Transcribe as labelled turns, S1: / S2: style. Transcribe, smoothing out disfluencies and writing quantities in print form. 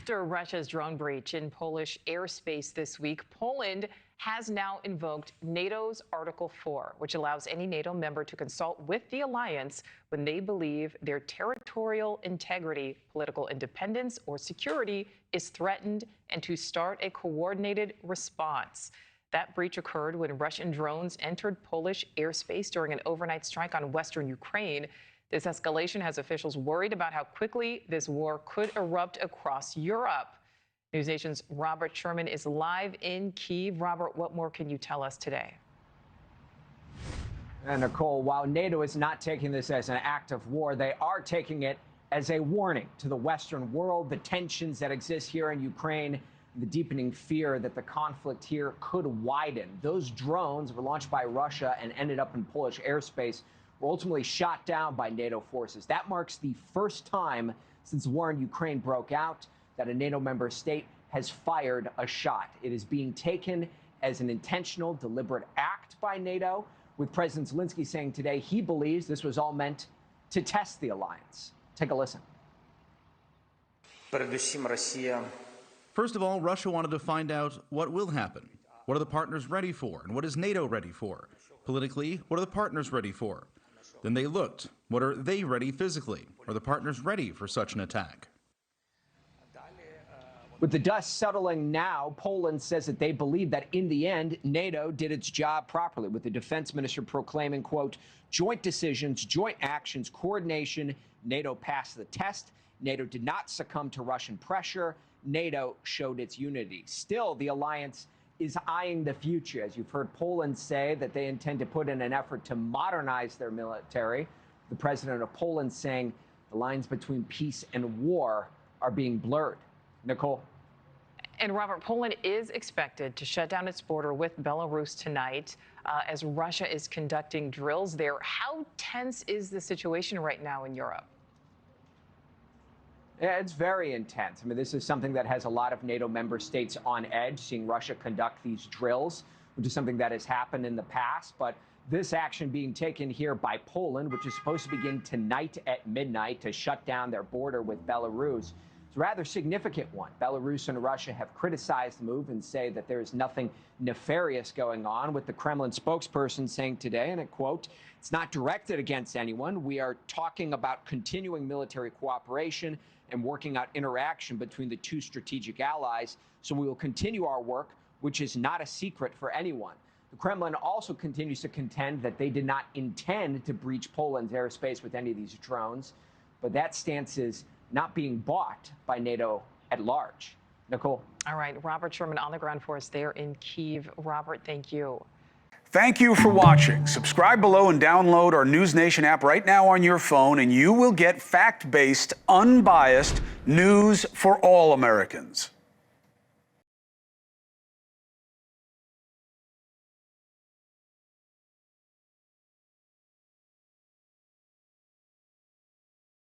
S1: After Russia's drone breach in Polish airspace this week, Poland has now invoked NATO's Article 4, which allows any NATO member to consult with the alliance when they believe their territorial integrity, political independence, or security is threatened, and to start a coordinated response. That breach occurred when Russian drones entered Polish airspace during an overnight strike on western Ukraine. This escalation has officials worried about how quickly this war could erupt across Europe. NewsNation's Robert Sherman is live in Kyiv. Robert, what more can you tell us today?
S2: And Nichole, while NATO is not taking this as an act of war, they are taking it as a warning to the Western world, the tensions that exist here in Ukraine, the deepening fear that the conflict here could widen. Those drones were launched by Russia and ended up in Polish airspace, were ultimately shot down by NATO forces. That marks the first time since the war in Ukraine broke out that a NATO member state has fired a shot. It is being taken as an intentional, deliberate act by NATO, with President Zelensky saying today he believes this was all meant to test the alliance. Take a listen.
S3: First of all, Russia wanted to find out what will happen. What are the partners ready for? And what is NATO ready for? Politically, what are the partners ready for? Then they looked. What are they ready physically? Are the partners ready for such an attack?
S2: With the dust settling now, Poland says that they believe that in the end, NATO did its job properly, with the defense minister proclaiming, quote, joint decisions, joint actions, coordination. NATO passed the test. NATO did not succumb to Russian pressure. NATO showed its unity. Still, the alliance is eyeing the future, as you've heard Poland say that they intend to put in an effort to modernize their military. The president of Poland saying the lines between peace and war are being blurred. Nichole.
S1: And Robert, Poland is expected to shut down its border with Belarus tonight as Russia is conducting drills there. How tense is the situation right now in Europe?
S2: Yeah, it's very intense. I mean, this is something that has a lot of NATO member states on edge, seeing Russia conduct these drills, which is something that has happened in the past. But this action being taken here by Poland, which is supposed to begin tonight at midnight to shut down their border with Belarus, it's a rather significant one. Belarus and Russia have criticized the move and say that there is nothing nefarious going on, with the Kremlin spokesperson saying today, and I quote, it's not directed against anyone. We are talking about continuing military cooperation and working out interaction between the two strategic allies. So we will continue our work, which is not a secret for anyone. The Kremlin also continues to contend that they did not intend to breach Poland's airspace with any of these drones, but that stance is not being bought by NATO at large. Nichole.
S1: All right, Robert Sherman on the ground for us there in Kyiv. Robert, thank you.
S4: Thank you for watching. Subscribe below and download our NewsNation app right now on your phone, and you will get fact-based, unbiased news for all Americans.